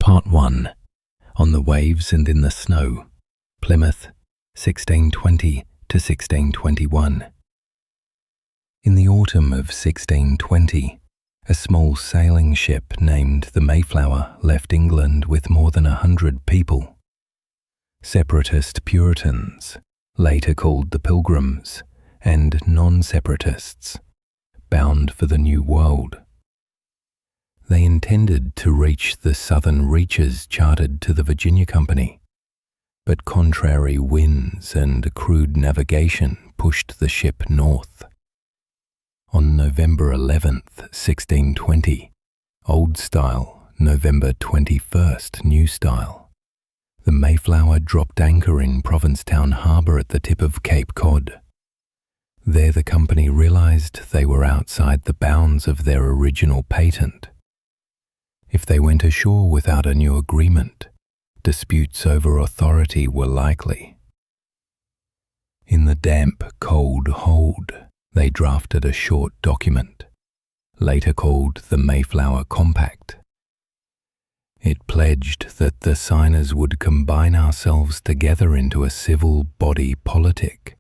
Part 1. On the Waves and in the Snow, Plymouth, 1620 to 1621. In the autumn of 1620, a small sailing ship named the Mayflower left England with more than 100 people. Separatist Puritans, later called the Pilgrims, and non-separatists, bound for the New World. They intended to reach the southern reaches chartered to the Virginia Company, but contrary winds and crude navigation pushed the ship north. On November 11th, 1620, Old Style, November 21st, New Style, the Mayflower dropped anchor in Provincetown Harbor at the tip of Cape Cod. There the company realized they were outside the bounds of their original patent. If they went ashore without a new agreement, disputes over authority were likely. In the damp, cold hold, they drafted a short document, later called the Mayflower Compact. It pledged that the signers would combine ourselves together into a civil body politic,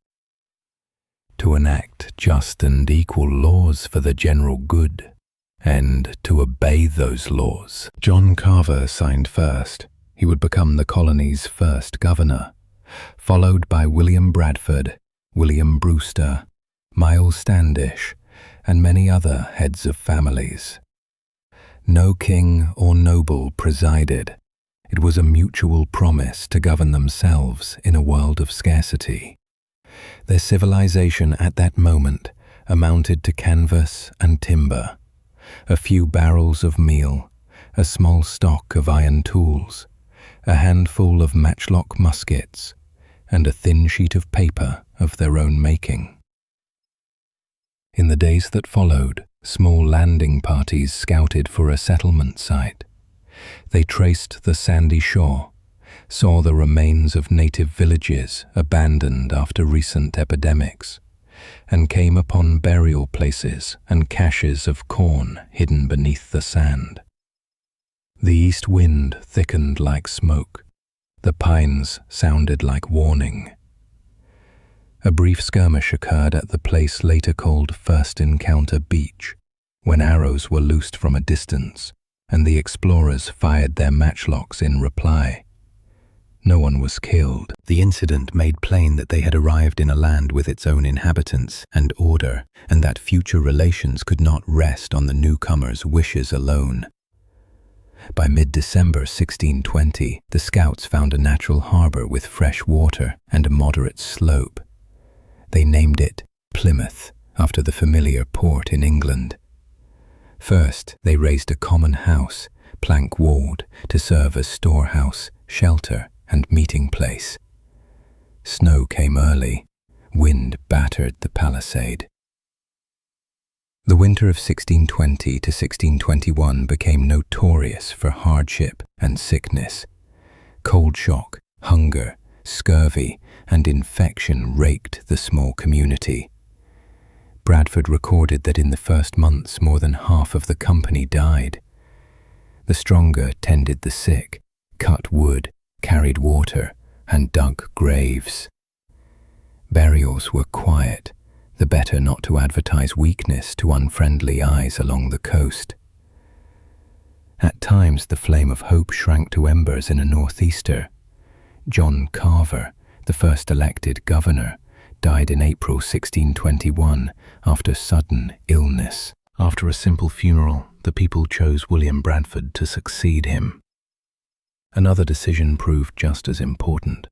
to enact just and equal laws for the general good, and to obey those laws. John Carver signed first. He would become the colony's first governor, followed by William Bradford, William Brewster, Miles Standish, and many other heads of families. No king or noble presided. It was a mutual promise to govern themselves in a world of scarcity. Their civilization at that moment amounted to canvas and timber, a few barrels of meal, a small stock of iron tools, a handful of matchlock muskets, and a thin sheet of paper of their own making. In the days that followed, small landing parties scouted for a settlement site. They traced the sandy shore, saw the remains of native villages abandoned after recent epidemics, and came upon burial places and caches of corn hidden beneath the sand. The east wind thickened like smoke. The pines sounded like warning. A brief skirmish occurred at the place later called First Encounter Beach, when arrows were loosed from a distance, and the explorers fired their matchlocks in reply. No one was killed. The incident made plain that they had arrived in a land with its own inhabitants and order, and that future relations could not rest on the newcomers' wishes alone. By mid-December 1620, the scouts found a natural harbor with fresh water and a moderate slope. They named it Plymouth, after the familiar port in England. First, they raised a common house, plank-walled, to serve as storehouse, shelter, and meeting place. Snow came early. Wind battered the palisade. The winter of 1620 to 1621 became notorious for hardship and sickness. Cold shock, hunger, scurvy, and infection raked the small community. Bradford recorded that in the first months more than half of the company died. The stronger tended the sick, cut wood, carried water, and dug graves. Burials were quiet, the better not to advertise weakness to unfriendly eyes along the coast. At times the flame of hope shrank to embers in a northeaster. John Carver, the first elected governor, died in April 1621 after sudden illness. After a simple funeral, the people chose William Bradford to succeed him. Another decision proved just as important.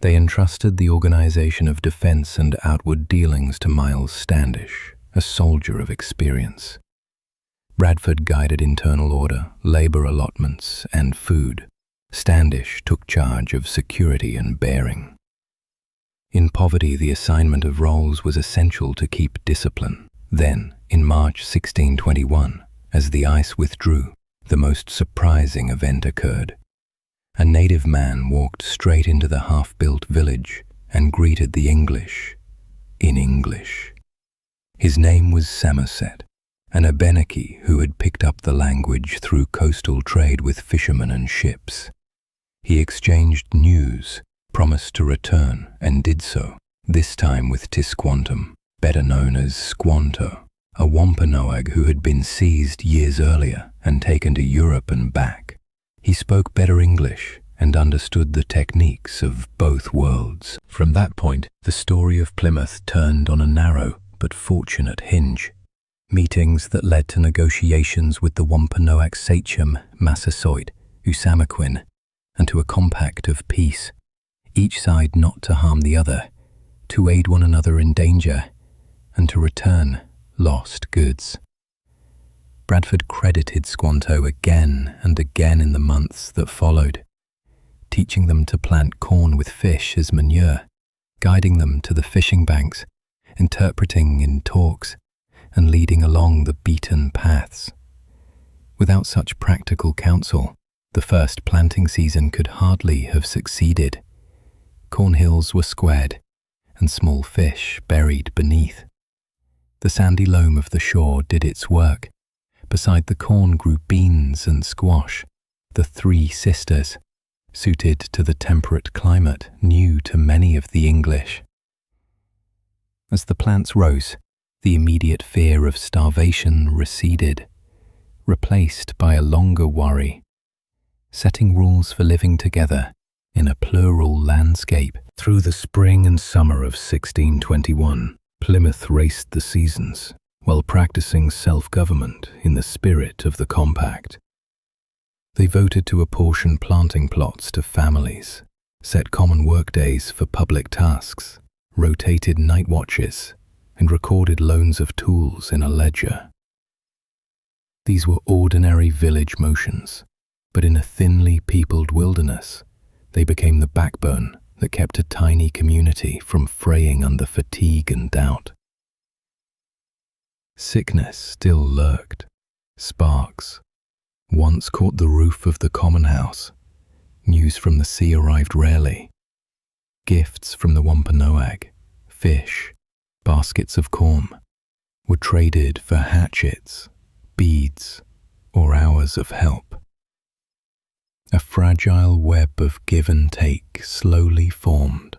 They entrusted the organization of defense and outward dealings to Miles Standish, a soldier of experience. Bradford guided internal order, labor allotments, and food. Standish took charge of security and bearing. In poverty, the assignment of roles was essential to keep discipline. Then, in March 1621, as the ice withdrew, the most surprising event occurred. A native man walked straight into the half-built village and greeted the English in English. His name was Samoset, an Abenaki who had picked up the language through coastal trade with fishermen and ships. He exchanged news, promised to return, and did so, this time with Tisquantum, better known as Squanto, a Wampanoag who had been seized years earlier and taken to Europe and back. He spoke better English and understood the techniques of both worlds. From that point, the story of Plymouth turned on a narrow but fortunate hinge. Meetings that led to negotiations with the Wampanoag sachem Massasoit, Usamaquin, and to a compact of peace, each side not to harm the other, to aid one another in danger, and to return lost goods. Bradford credited Squanto again and again in the months that followed, teaching them to plant corn with fish as manure, guiding them to the fishing banks, interpreting in talks, and leading along the beaten paths. Without such practical counsel, the first planting season could hardly have succeeded. Cornhills were squared, and small fish buried beneath. The sandy loam of the shore did its work. Beside the corn grew beans and squash, the three sisters, suited to the temperate climate new to many of the English. As the plants rose, the immediate fear of starvation receded, replaced by a longer worry, setting rules for living together in a plural landscape. Through the spring and summer of 1621, Plymouth raced the seasons while practicing self-government in the spirit of the Compact. They voted to apportion planting plots to families, set common workdays for public tasks, rotated night watches, and recorded loans of tools in a ledger. These were ordinary village motions, but in a thinly peopled wilderness, they became the backbone that kept a tiny community from fraying under fatigue and doubt. Sickness still lurked. Sparks once caught the roof of the common house. News from the sea arrived rarely. Gifts from the Wampanoag, fish, baskets of corn, were traded for hatchets, beads, or hours of help. A fragile web of give and take slowly formed.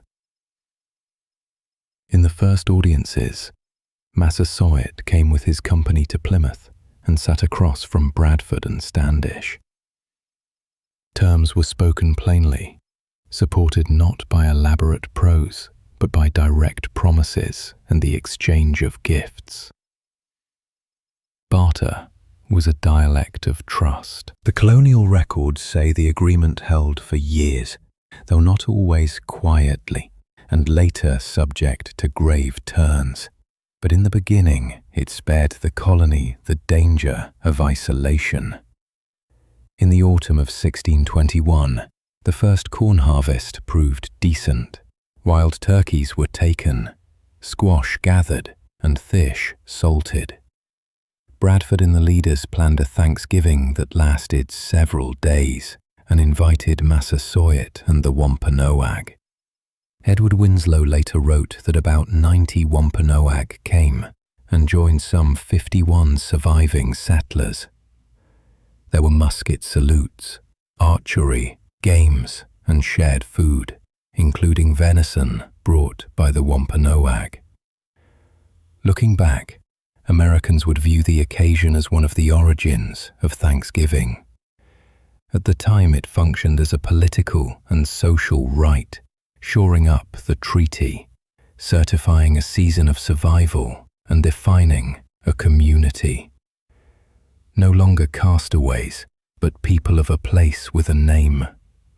In the first audiences, Massasoit came with his company to Plymouth and sat across from Bradford and Standish. Terms were spoken plainly, supported not by elaborate prose, but by direct promises and the exchange of gifts. Barter was a dialect of trust. The colonial records say the agreement held for years, though not always quietly, and later subject to grave turns. But in the beginning, it spared the colony the danger of isolation. In the autumn of 1621, the first corn harvest proved decent. Wild turkeys were taken, squash gathered, and fish salted. Bradford and the leaders planned a Thanksgiving that lasted several days and invited Massasoit and the Wampanoag. Edward Winslow later wrote that about 90 Wampanoag came and joined some 51 surviving settlers. There were musket salutes, archery, games, and shared food, including venison brought by the Wampanoag. Looking back, Americans would view the occasion as one of the origins of Thanksgiving. At the time, it functioned as a political and social rite, shoring up the treaty, certifying a season of survival and defining a community. No longer castaways, but people of a place with a name,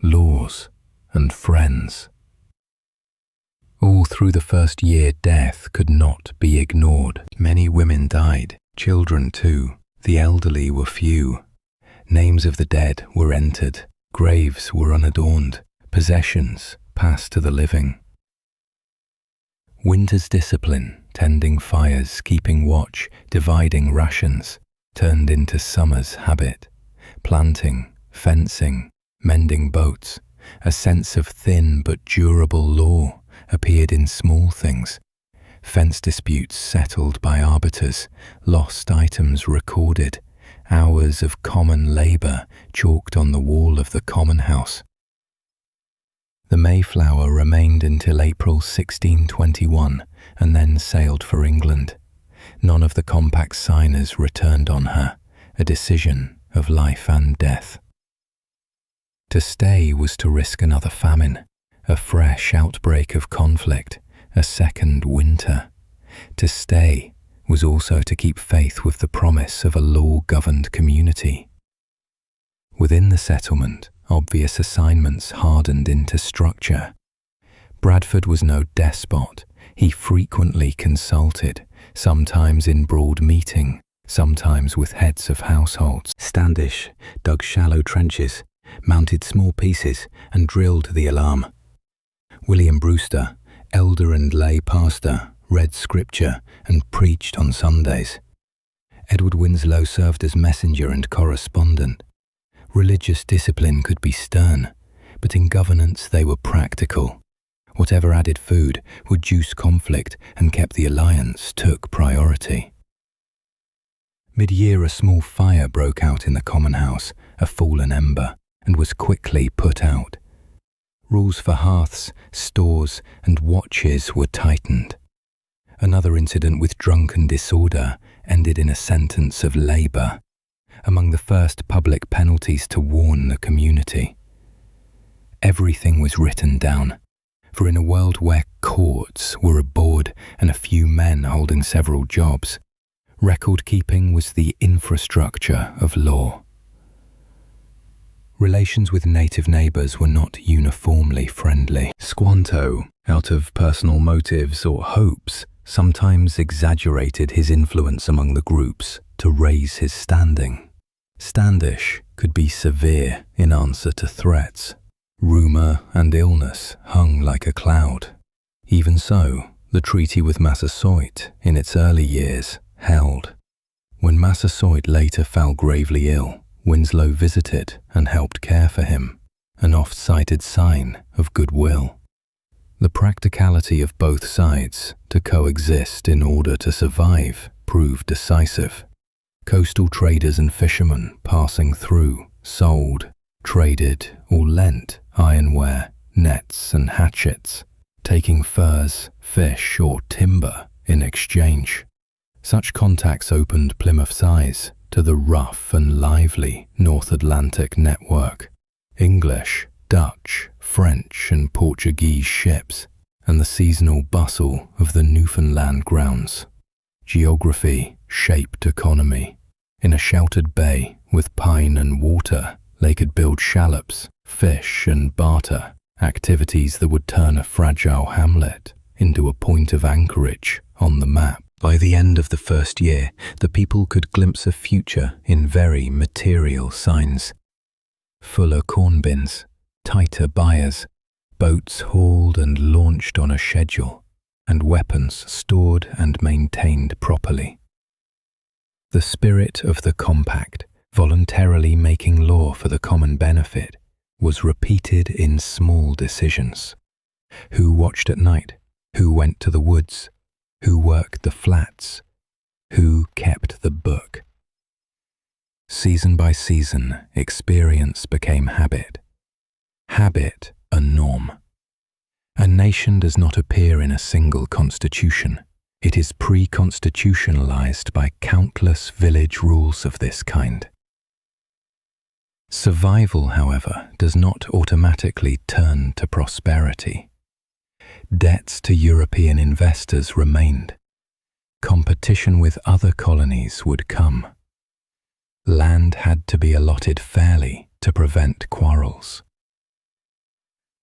laws, and friends. All through the first year, death could not be ignored. Many women died, children too. The elderly were few. Names of the dead were entered, graves were unadorned, possessions passed to the living. Winter's discipline, tending fires, keeping watch, dividing rations, turned into summer's habit. Planting, fencing, mending boats, a sense of thin but durable law appeared in small things. fence disputes settled by arbiters, lost items recorded, hours of common labour chalked on the wall of the common house. The Mayflower remained until April 1621 and then sailed for England. None of the compact's signers returned on her, a decision of life and death. To stay was to risk another famine, a fresh outbreak of conflict, a second winter. To stay was also to keep faith with the promise of a law-governed community. Within the settlement, obvious assignments hardened into structure. Bradford was no despot. He frequently consulted, sometimes in broad meeting, sometimes with heads of households. Standish dug shallow trenches, mounted small pieces, and drilled the alarm. William Brewster, elder and lay pastor, read scripture and preached on Sundays. Edward Winslow served as messenger and correspondent. Religious discipline could be stern, but in governance they were practical. Whatever added food, reduced conflict, and kept the alliance took priority. Mid-year, a small fire broke out in the common house, a fallen ember, and was quickly put out. Rules for hearths, stores, and watches were tightened. Another incident with drunken disorder ended in a sentence of labour, among the first public penalties to warn the community. Everything was written down, for in a world where courts were a board and a few men holding several jobs, record-keeping was the infrastructure of law. Relations with native neighbours were not uniformly friendly. Squanto, out of personal motives or hopes, sometimes exaggerated his influence among the groups to raise his standing. Standish could be severe in answer to threats. Rumour and illness hung like a cloud. Even so, the treaty with Massasoit, in its early years, held. When Massasoit later fell gravely ill, Winslow visited and helped care for him, an oft-cited sign of goodwill. The practicality of both sides to coexist in order to survive proved decisive. Coastal traders and fishermen passing through sold, traded, or lent ironware, nets and hatchets, taking furs, fish, or timber in exchange. Such contacts opened Plymouth's eyes to the rough and lively North Atlantic network, English, Dutch, French and Portuguese ships, and the seasonal bustle of the Newfoundland grounds. Geography shaped economy. In a sheltered bay with pine and water, they could build shallops, fish and barter, activities that would turn a fragile hamlet into a point of anchorage on the map. By the end of the first year, the people could glimpse a future in very material signs. Fuller corn bins, tighter byres, boats hauled and launched on a schedule, and weapons stored and maintained properly. The spirit of the compact, voluntarily making law for the common benefit, was repeated in small decisions. Who watched at night? Who went to the woods? Who worked the flats? Who kept the book? Season by season, experience became habit. Habit a norm. A nation does not appear in a single constitution. It is pre-constitutionalized by countless village rules of this kind. Survival, however, does not automatically turn to prosperity. Debts to European investors remained. Competition with other colonies would come. Land had to be allotted fairly to prevent quarrels.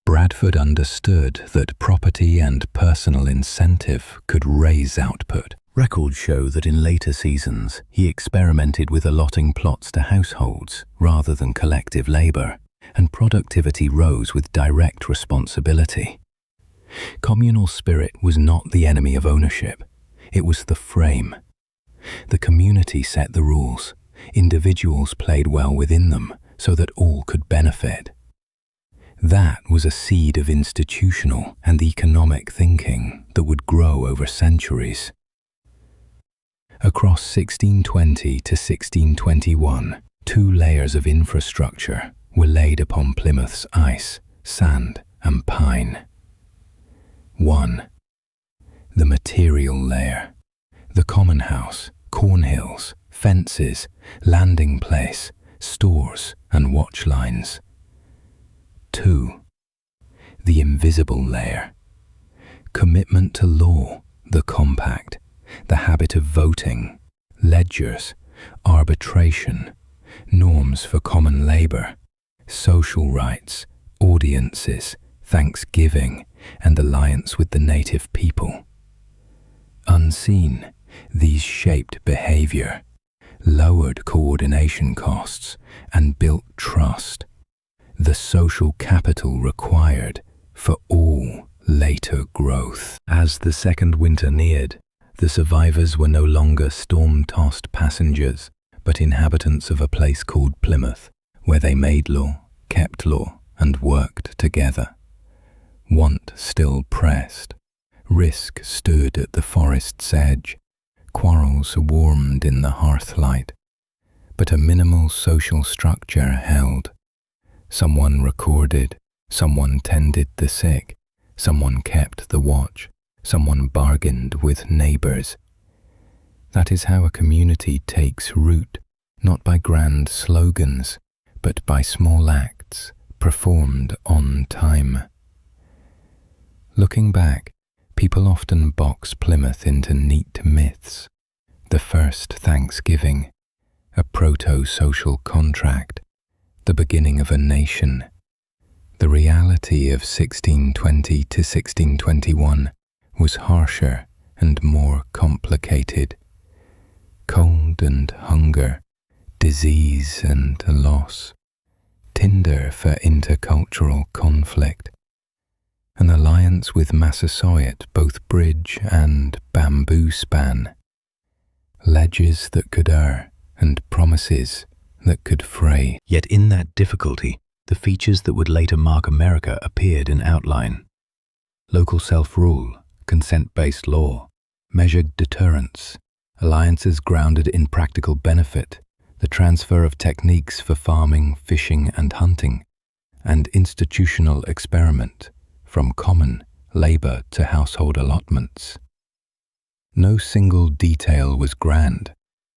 Bradford understood that property and personal incentive could raise output. Records show that in later seasons, he experimented with allotting plots to households rather than collective labour, and productivity rose with direct responsibility. Communal spirit was not the enemy of ownership. It was the frame. The community set the rules. Individuals played well within them so that all could benefit. That was a seed of institutional and economic thinking that would grow over centuries. Across 1620 to 1621, 2 layers of infrastructure were laid upon Plymouth's ice, sand, and pine. 1. The material layer. The common house, cornhills, fences, landing place, stores, and watch lines. 2. The invisible layer. Commitment to law, the compact, the habit of voting, ledgers, arbitration, norms for common labor, social rights, audiences, thanksgiving, and alliance with the native people. Unseen, these shaped behavior, lowered coordination costs, and built trust, the social capital required for all later growth. As the second winter neared, the survivors were no longer storm-tossed passengers, but inhabitants of a place called Plymouth, where they made law, kept law, and worked together. Want still pressed. Risk stood at the forest's edge. Quarrels warmed in the hearthlight. But a minimal social structure held. Someone recorded, someone tended the sick, someone kept the watch, someone bargained with neighbors. That is how a community takes root, not by grand slogans, but by small acts performed on time. Looking back, people often box Plymouth into neat myths. The first Thanksgiving, a proto-social contract, the beginning of a nation. The reality of 1620 to 1621 was harsher and more complicated. Cold and hunger, disease and loss, tinder for intercultural conflict, an alliance with Massasoit, both bridge and bamboo span, ledges that could err and promises that could fray. Yet in that difficulty, the features that would later mark America appeared in outline. Local self-rule, consent-based law, measured deterrence, alliances grounded in practical benefit, the transfer of techniques for farming, fishing, and hunting, and institutional experiment, from common labor to household allotments. No single detail was grand,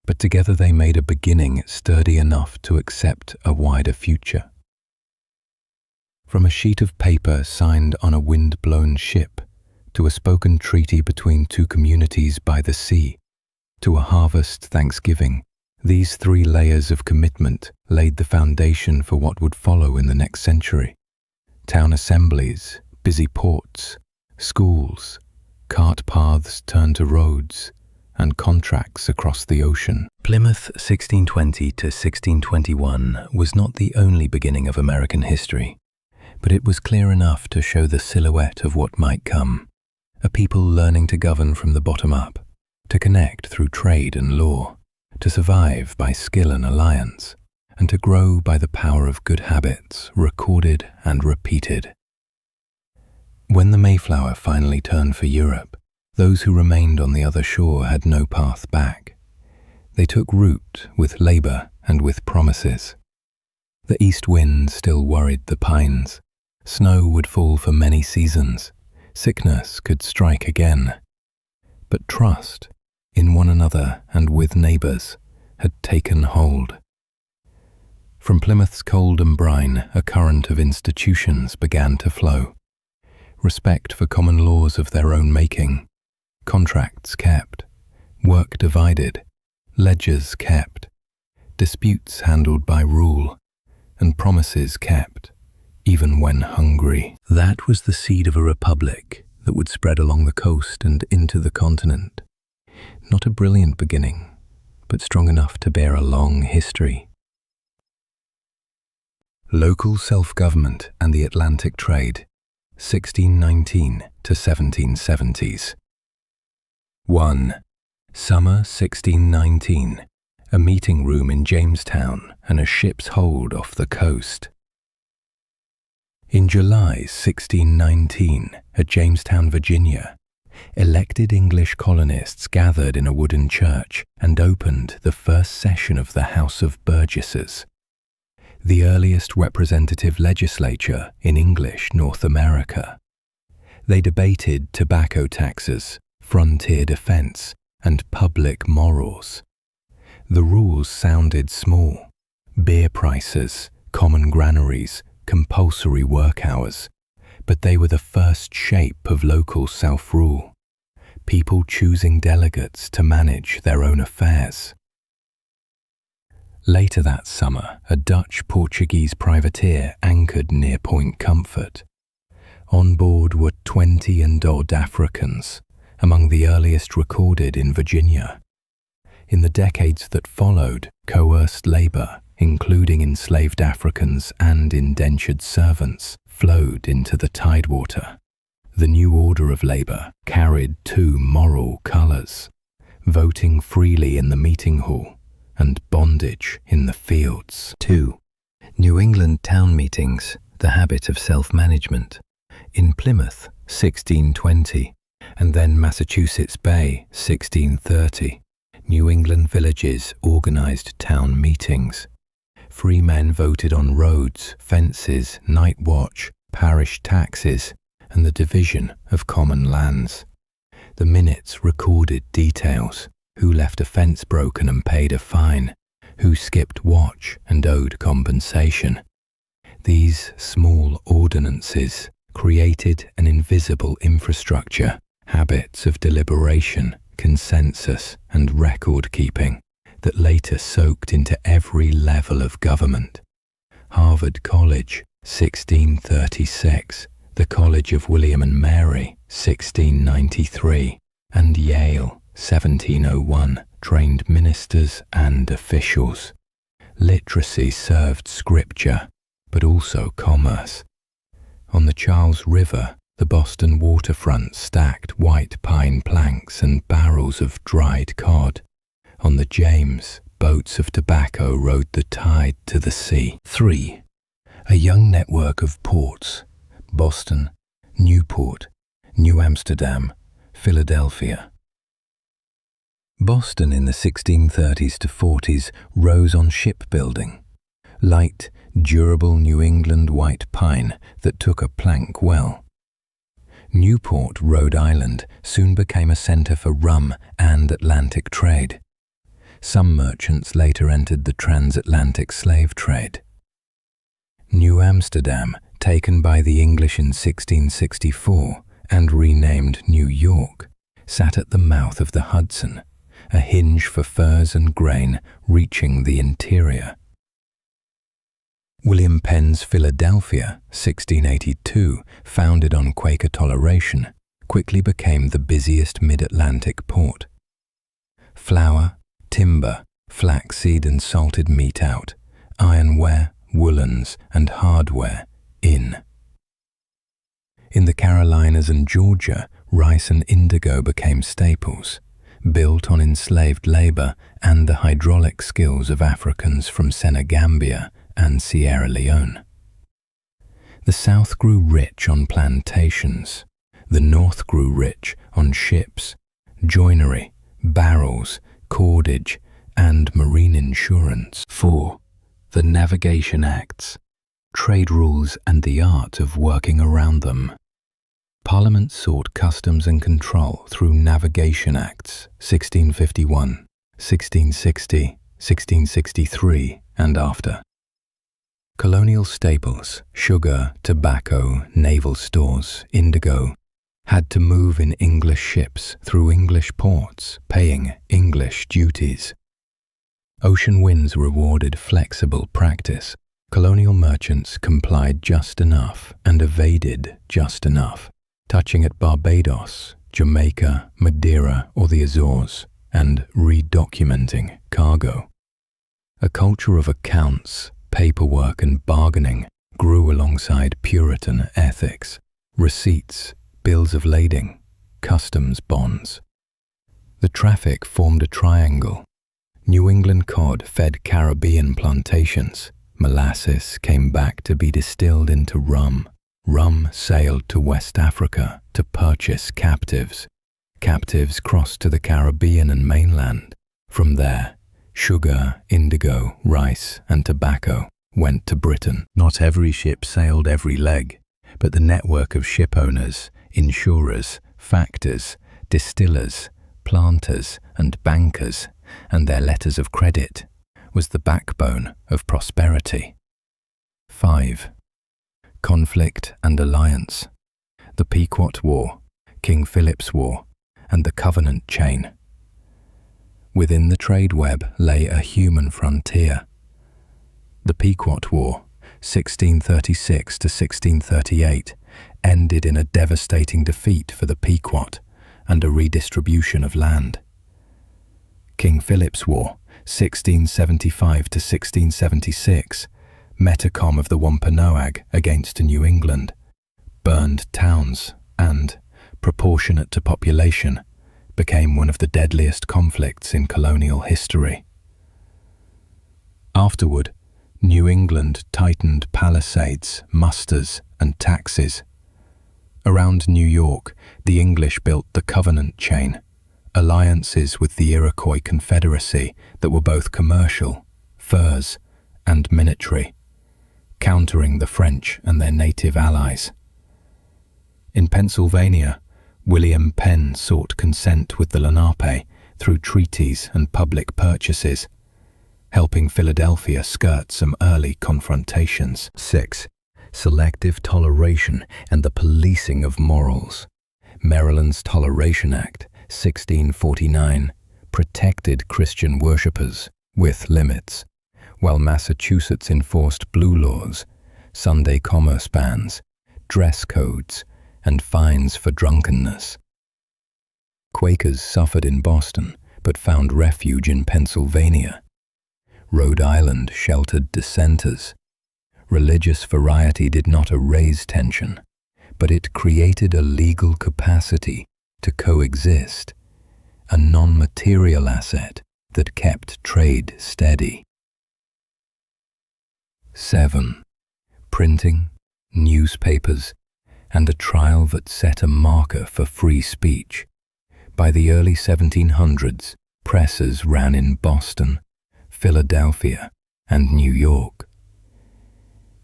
but together they made a beginning sturdy enough to accept a wider future. From a sheet of paper signed on a wind-blown ship, to a spoken treaty between 2 communities by the sea, to a harvest Thanksgiving, these 3 layers of commitment laid the foundation for what would follow in the next century. Town assemblies, busy ports, schools, cart paths turned to roads, and contracts across the ocean. Plymouth 1620 to 1621 was not the only beginning of American history, but it was clear enough to show the silhouette of what might come, a people learning to govern from the bottom up, to connect through trade and law, to survive by skill and alliance, and to grow by the power of good habits, recorded and repeated. When the Mayflower finally turned for Europe, those who remained on the other shore had no path back. They took root with labor and with promises. The east wind still worried the pines. Snow would fall for many seasons. Sickness could strike again. But trust in one another and with neighbors had taken hold. From Plymouth's cold and brine, a current of institutions began to flow. Respect for common laws of their own making, contracts kept, work divided, ledgers kept, disputes handled by rule, and promises kept, even when hungry. That was the seed of a republic that would spread along the coast and into the continent. Not a brilliant beginning, but strong enough to bear a long history. Local self-government and the Atlantic trade, 1619 to 1770s. 1. Summer 1619, a meeting room in Jamestown and a ship's hold off the coast. In July 1619, at Jamestown, Virginia, elected English colonists gathered in a wooden church and opened the first session of the House of Burgesses, the earliest representative legislature in English North America. They debated tobacco taxes, frontier defense, and public morals. The rules sounded small: beer prices, common granaries, compulsory work hours, but they were the first shape of local self-rule, people choosing delegates to manage their own affairs. Later that summer, a Dutch-Portuguese privateer anchored near Point Comfort. On board were 20 odd Africans, among the earliest recorded in Virginia. In the decades that followed, coerced labor, including enslaved Africans and indentured servants, flowed into the tidewater. The new order of labor carried two moral colors: voting freely in the meeting hall and bondage in the fields. 2. New England town meetings, the habit of self-management. In Plymouth, 1620, and then Massachusetts Bay, 1630, New England villages organized town meetings. Free men voted on roads, fences, night watch, parish taxes, and the division of common lands. The minutes recorded details: who left a fence broken and paid a fine, who skipped watch and owed compensation. These small ordinances created an invisible infrastructure, habits of deliberation, consensus, and record-keeping that later soaked into every level of government. Harvard College, 1636, the College of William and Mary, 1693, and Yale, 1701, trained ministers and officials. Literacy served scripture, but also commerce. On the Charles River, the Boston waterfront stacked white pine planks and barrels of dried cod. On the James, boats of tobacco rode the tide to the sea. 3. A young network of ports: Boston, Newport, New Amsterdam, Philadelphia. Boston in the 1630s to 40s rose on shipbuilding. Light, durable New England white pine that took a plank well. Newport, Rhode Island, soon became a center for rum and Atlantic trade. Some merchants later entered the transatlantic slave trade. New Amsterdam, taken by the English in 1664 and renamed New York, sat at the mouth of the Hudson, a hinge for furs and grain reaching the interior. William Penn's Philadelphia, 1682, founded on Quaker toleration, quickly became the busiest mid-Atlantic port. Flour, timber, flaxseed and salted meat out, ironware, woolens and hardware in. In the Carolinas and Georgia, rice and indigo became staples, built on enslaved labor and the hydraulic skills of Africans from Senegambia and Sierra Leone. The South grew rich on plantations. The North grew rich on ships, joinery, barrels, cordage, and marine insurance. 4. The Navigation Acts, trade rules and the art of working around them. Parliament sought customs and control through Navigation Acts, 1651, 1660, 1663, and after. Colonial staples, sugar, tobacco, naval stores, indigo, had to move in English ships through English ports, paying English duties. Ocean winds rewarded flexible practice. Colonial merchants complied just enough and evaded just enough, touching at Barbados, Jamaica, Madeira, or the Azores, and redocumenting cargo. A culture of accounts, paperwork, and bargaining grew alongside Puritan ethics: receipts, bills of lading, customs bonds. The traffic formed a triangle. New England cod fed Caribbean plantations. Molasses came back to be distilled into rum. Rum sailed to West Africa to purchase captives. Captives crossed to the Caribbean and mainland. From there, sugar, indigo, rice, and tobacco went to Britain. Not every ship sailed every leg, but the network of ship owners, insurers, factors, distillers, planters, and bankers, and their letters of credit, was the backbone of prosperity. 5. Conflict and alliance. The Pequot War, King Philip's War, and the Covenant Chain. Within the trade web lay a human frontier. The Pequot War, 1636 to 1638, ended in a devastating defeat for the Pequot and a redistribution of land. King Philip's War, 1675 to 1676, Metacom of the Wampanoag against New England, burned towns and, proportionate to population, became one of the deadliest conflicts in colonial history. Afterward, New England tightened palisades, musters, and taxes. Around New York, the English built the Covenant Chain, alliances with the Iroquois Confederacy that were both commercial, furs, and military, countering the French and their native allies. In Pennsylvania, William Penn sought consent with the Lenape through treaties and public purchases, helping Philadelphia skirt some early confrontations. 6. Selective toleration and the policing of morals. Maryland's Toleration Act, 1649, protected Christian worshippers with limits, while Massachusetts enforced blue laws, Sunday commerce bans, dress codes, and fines for drunkenness. Quakers suffered in Boston, but found refuge in Pennsylvania. Rhode Island sheltered dissenters. Religious variety did not erase tension, but it created a legal capacity to coexist, a non-material asset that kept trade steady. 7. Printing, newspapers, and a trial that set a marker for free speech. By the early 1700s, presses ran in Boston, Philadelphia, and New York.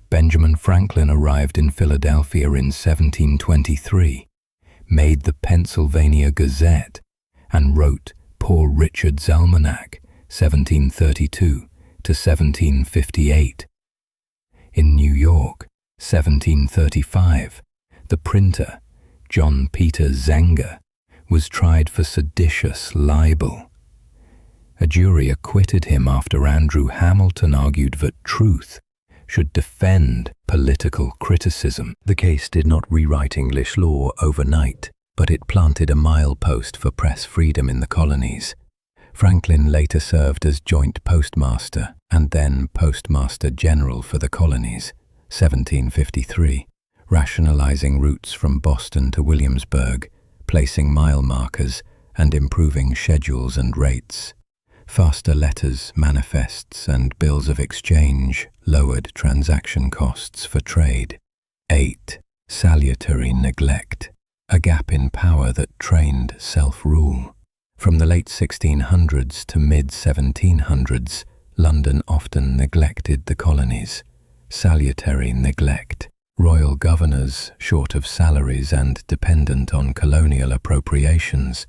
Benjamin Franklin arrived in Philadelphia in 1723, made the Pennsylvania Gazette, and wrote Poor Richard's Almanac, 1732 to 1758. In New York, 1735, the printer, John Peter Zenger, was tried for seditious libel. A jury acquitted him after Andrew Hamilton argued that truth should defend political criticism. The case did not rewrite English law overnight, but it planted a milepost for press freedom in the colonies. Franklin later served as joint postmaster and then postmaster general for the colonies, 1753, rationalizing routes from Boston to Williamsburg, placing mile markers, and improving schedules and rates. Faster letters, manifests, and bills of exchange lowered transaction costs for trade. 8. Salutary neglect, a gap in power that trained self-rule. From the late 1600s to mid-1700s, London often neglected the colonies. Salutary neglect. Royal governors, short of salaries and dependent on colonial appropriations,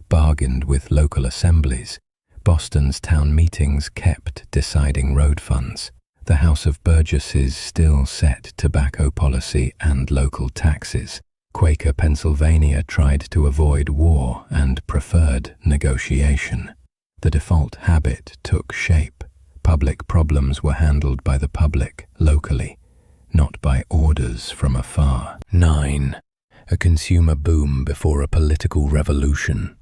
bargained with local assemblies. Boston's town meetings kept deciding road funds. The House of Burgesses still set tobacco policy and local taxes. Quaker Pennsylvania tried to avoid war and preferred negotiation. The default habit took shape. Public problems were handled by the public locally, not by orders from afar. 9. A consumer boom before a political revolution.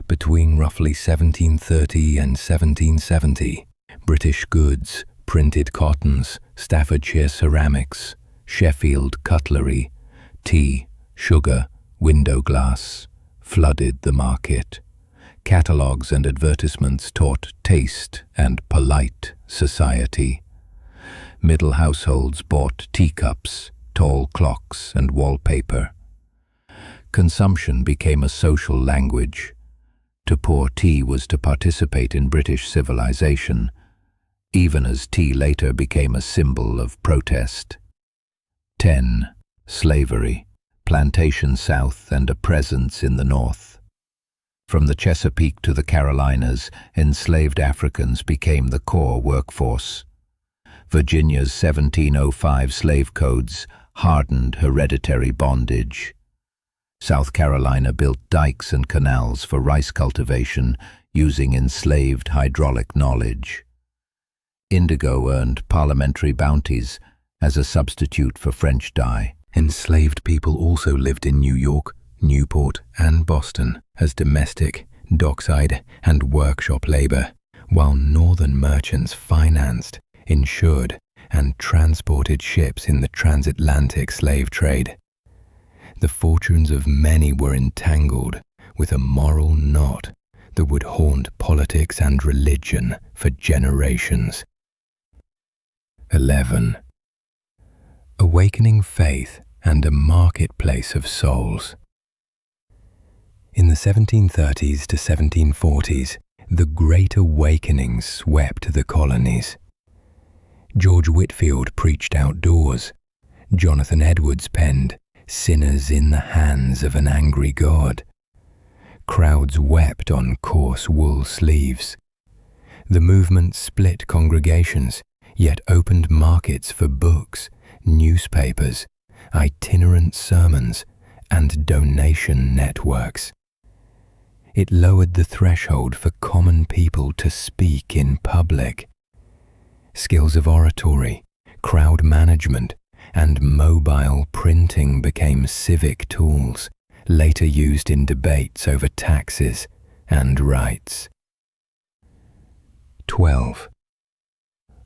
Between roughly 1730 and 1770, British goods, printed cottons, Staffordshire ceramics, Sheffield cutlery, tea, sugar, window glass, flooded the market. Catalogues and advertisements taught taste and polite society. Middle households bought teacups, tall clocks and wallpaper. Consumption became a social language. To pour tea was to participate in British civilization, even as tea later became a symbol of protest. 10. Slavery, plantation south and a presence in the north. From the Chesapeake to the Carolinas, enslaved Africans became the core workforce. Virginia's 1705 slave codes hardened hereditary bondage. South Carolina built dikes and canals for rice cultivation using enslaved hydraulic knowledge. Indigo earned parliamentary bounties as a substitute for French dye. Enslaved people also lived in New York, Newport, and Boston as domestic, dockside, and workshop labor, while northern merchants financed, insured, and transported ships in the transatlantic slave trade. The fortunes of many were entangled with a moral knot that would haunt politics and religion for generations. 11. Awakening faith and a marketplace of souls. In the 1730s to 1740s, the Great Awakening swept the colonies. George Whitefield preached outdoors. Jonathan Edwards penned "Sinners in the Hands of an Angry God." Crowds wept on coarse wool sleeves. The movement split congregations, yet opened markets for books, newspapers, itinerant sermons, and donation networks. It lowered the threshold for common people to speak in public. Skills of oratory, crowd management, and mobile printing became civic tools, later used in debates over taxes and rights. 12.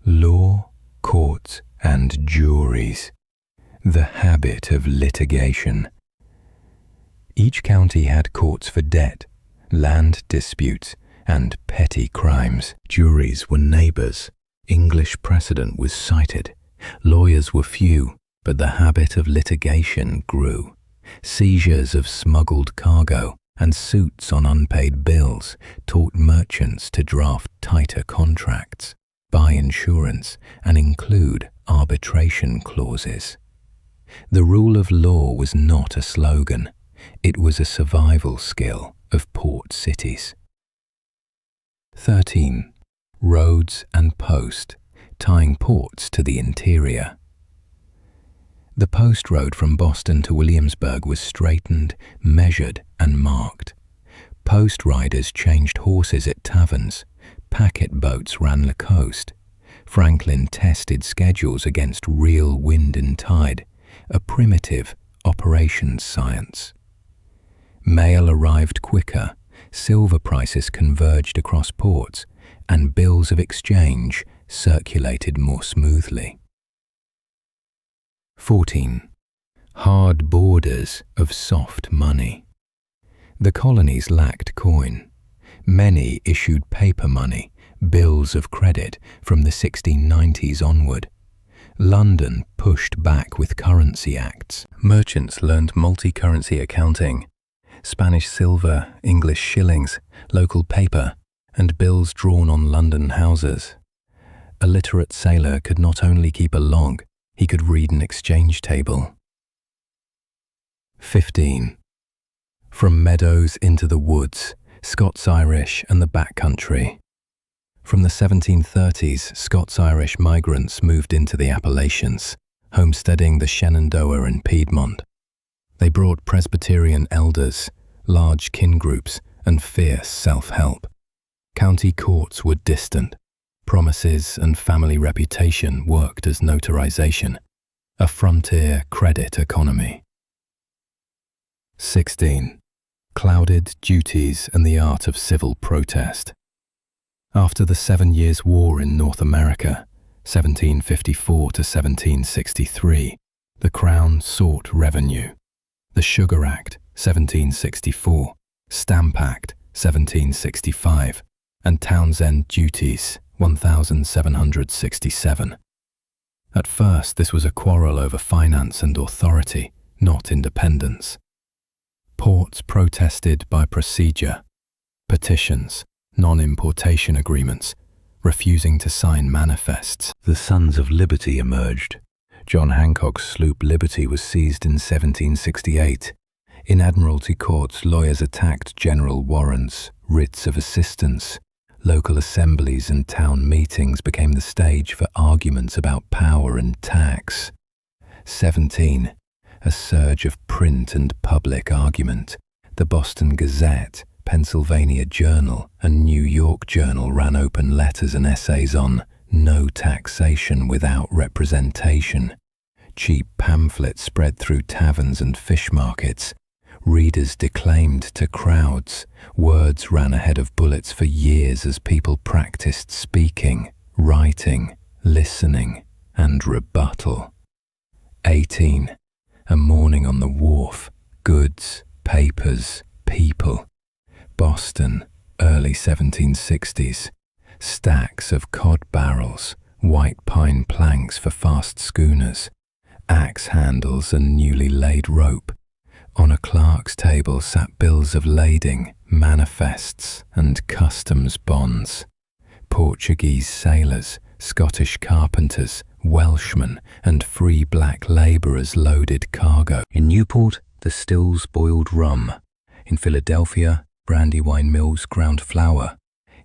Law, courts, and juries. The habit of litigation. Each county had courts for debt, land disputes, and petty crimes. Juries were neighbors. English precedent was cited. Lawyers were few, but the habit of litigation grew. Seizures of smuggled cargo and suits on unpaid bills taught merchants to draft tighter contracts, buy insurance, and include arbitration clauses. The rule of law was not a slogan. It was a survival skill of port cities. 13. Roads and post, tying ports to the interior. The post road from Boston to Williamsburg was straightened, measured, and marked. Post riders changed horses at taverns. Packet boats ran the coast. Franklin tested schedules against real wind and tide, a primitive operations science. Mail arrived quicker, silver prices converged across ports, and bills of exchange circulated more smoothly. 14. Hard borders of soft money. The colonies lacked coin. Many issued paper money, bills of credit, from the 1690s onward. London pushed back with currency acts. Merchants learned multi-currency accounting. Spanish silver, English shillings, local paper, and bills drawn on London houses. A literate sailor could not only keep a log, he could read an exchange table. 15. From meadows into the woods, Scots-Irish and the backcountry. From the 1730s, Scots-Irish migrants moved into the Appalachians, homesteading the Shenandoah and Piedmont. They brought Presbyterian elders, large kin groups, and fierce self-help. County courts were distant. Promises and family reputation worked as notarization, a frontier credit economy. 16. Clouded duties and the art of civil protest. After the 7 Years' War in North America, 1754 to 1763, the Crown sought revenue. The Sugar Act, 1764, Stamp Act, 1765, and Townsend Duties, 1767. At first, this was a quarrel over finance and authority, not independence. Ports protested by procedure, petitions, non-importation agreements, refusing to sign manifests. The Sons of Liberty emerged. John Hancock's sloop Liberty was seized in 1768. In Admiralty courts, lawyers attacked general warrants, writs of assistance. Local assemblies and town meetings became the stage for arguments about power and tax. 17. A surge of print and public argument. The Boston Gazette, Pennsylvania Journal, and New York Journal ran open letters and essays on no taxation without representation. Cheap pamphlets spread through taverns and fish markets. Readers declaimed to crowds. Words ran ahead of bullets for years as people practiced speaking, writing, listening, and rebuttal. 18. A morning on the wharf. Goods, papers, people. Boston, early 1760s. Stacks of cod barrels, white pine planks for fast schooners, axe handles and newly laid rope. On a clerk's table sat bills of lading, manifests, and customs bonds. Portuguese sailors, Scottish carpenters, Welshmen, and free black labourers loaded cargo. In Newport, the stills boiled rum. In Philadelphia, Brandywine mills ground flour.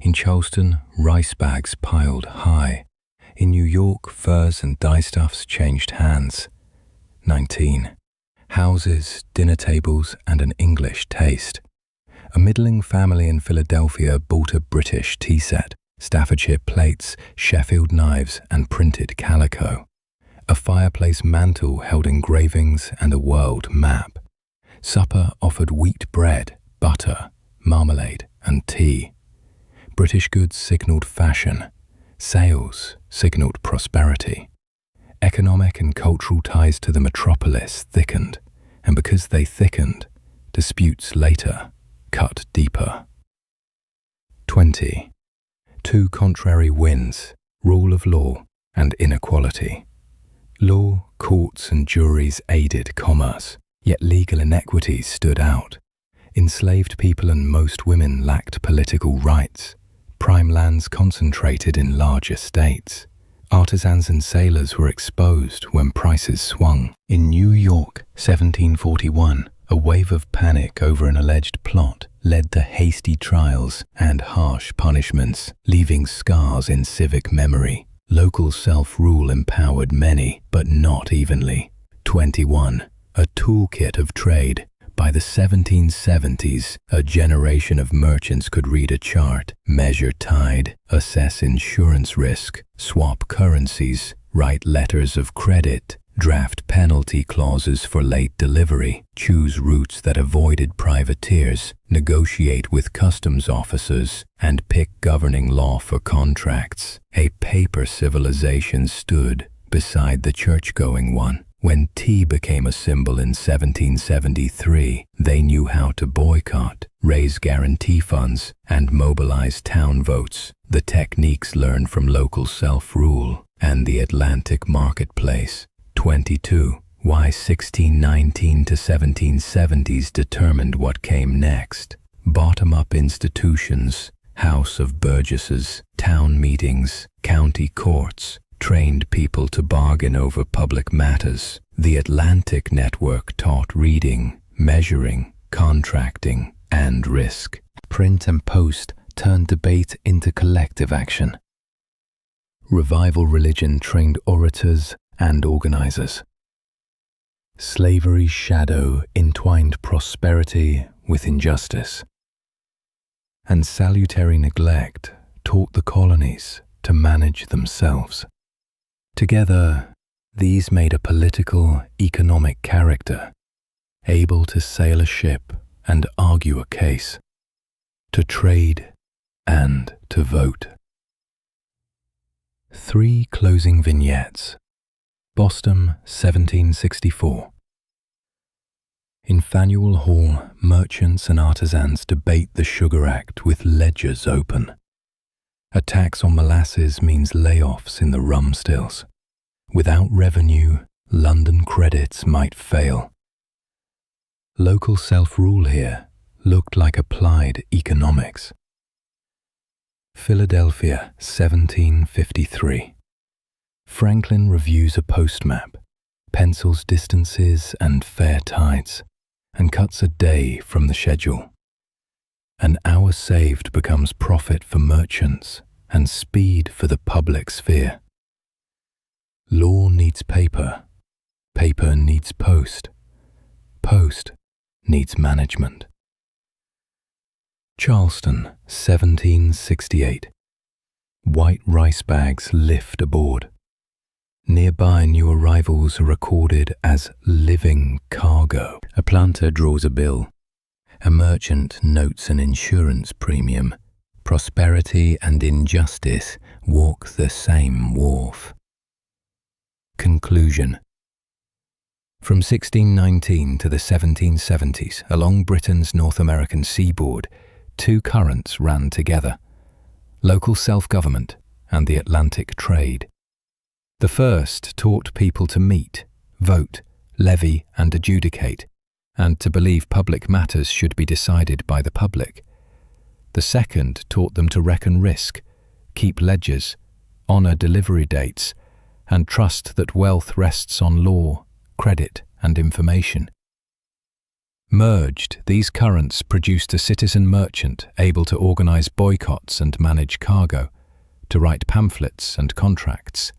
In Charleston, rice bags piled high. In New York, furs and dyestuffs changed hands. 19. Houses, dinner tables, and an English taste. A middling family in Philadelphia bought a British tea set, Staffordshire plates, Sheffield knives, and printed calico. A fireplace mantel held engravings and a world map. Supper offered wheat bread, butter, marmalade, and tea. British goods signalled fashion. Sales signalled prosperity. Economic and cultural ties to the metropolis thickened, and because they thickened, disputes later cut deeper. 20. Two contrary winds, rule of law and inequality. Law, courts and juries aided commerce, yet legal inequities stood out. Enslaved people and most women lacked political rights. Prime lands concentrated in large estates. Artisans and sailors were exposed when prices swung. In New York, 1741, a wave of panic over an alleged plot led to hasty trials and harsh punishments, leaving scars in civic memory. Local self-rule empowered many, but not evenly. 21. A toolkit of trade. By the 1770s, a generation of merchants could read a chart, measure tide, assess insurance risk, swap currencies, write letters of credit, draft penalty clauses for late delivery, choose routes that avoided privateers, negotiate with customs officers, and pick governing law for contracts. A paper civilization stood beside the church-going one. When tea became a symbol in 1773, they knew how to boycott, raise guarantee funds, and mobilize town votes, the techniques learned from local self-rule and the Atlantic marketplace. 22. Why 1619 to 1770s determined what came next. Bottom-up institutions, House of Burgesses, town meetings, county courts, trained people to bargain over public matters. The Atlantic network taught reading, measuring, contracting, and risk. Print and post turned debate into collective action. Revival religion trained orators and organizers. Slavery's shadow entwined prosperity with injustice. And salutary neglect taught the colonies to manage themselves. Together, these made a political, economic character, able to sail a ship and argue a case, to trade and to vote. 3 closing vignettes. Boston, 1764. In Faneuil Hall, merchants and artisans debate the Sugar Act with ledgers open. A tax on molasses means layoffs in the rum stills. Without revenue, London credits might fail. Local self-rule here looked like applied economics. Philadelphia, 1753. Franklin reviews a post map, pencils distances and fair tides, and cuts a day from the schedule. An hour saved becomes profit for merchants and speed for the public sphere. Law needs paper, paper needs post, post needs management. Charleston, 1768. White rice bags lift aboard. Nearby, new arrivals are recorded as living cargo. A planter draws a bill. A merchant notes an insurance premium. Prosperity and injustice walk the same wharf. Conclusion. From 1619 to the 1770s, along Britain's North American seaboard, two currents ran together: local self-government and the Atlantic trade. The first taught people to meet, vote, levy and adjudicate, and to believe public matters should be decided by the public. The second taught them to reckon risk, keep ledgers, honour delivery dates, and trust that wealth rests on law, credit and information. Merged, these currents produced a citizen merchant able to organise boycotts and manage cargo, to write pamphlets and contracts.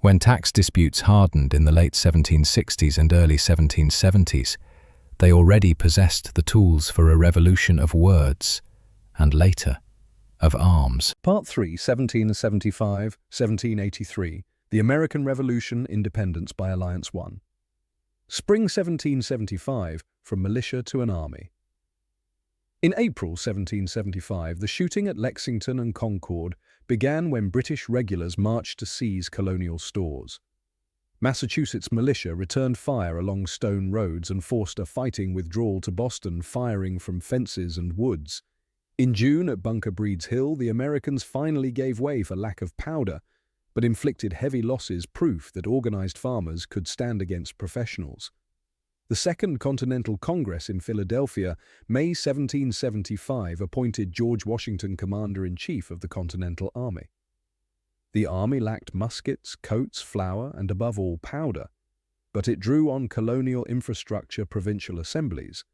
When tax disputes hardened in the late 1760s and early 1770s, they already possessed the tools for a revolution of words, and later, of arms. Part 3, 1775-1783, The American Revolution, Independence by Alliance 1. Spring 1775, from militia to an army. In April 1775, the shooting at Lexington and Concord began when British regulars marched to seize colonial stores. Massachusetts militia returned fire along stone roads and forced a fighting withdrawal to Boston, firing from fences and woods. In June at Bunker Breed's Hill, the Americans finally gave way for lack of powder, but inflicted heavy losses, proof that organized farmers could stand against professionals. The Second Continental Congress in Philadelphia, May 1775, appointed George Washington commander-in-chief of the Continental Army. The army lacked muskets, coats, flour, and above all powder, but it drew on colonial infrastructure provincial assemblies,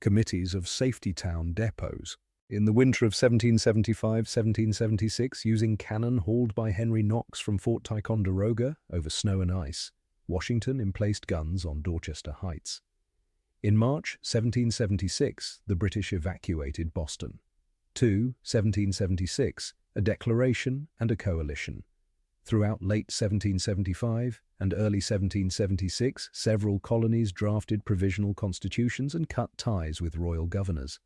committees of safety town depots. In the winter of 1775-1776, using cannon hauled by Henry Knox from Fort Ticonderoga over snow and ice, Washington emplaced guns on Dorchester Heights. In March 1776, the British evacuated Boston. 1776, a declaration and a coalition. Throughout late 1775 and early 1776, several colonies drafted provisional constitutions and cut ties with royal governors.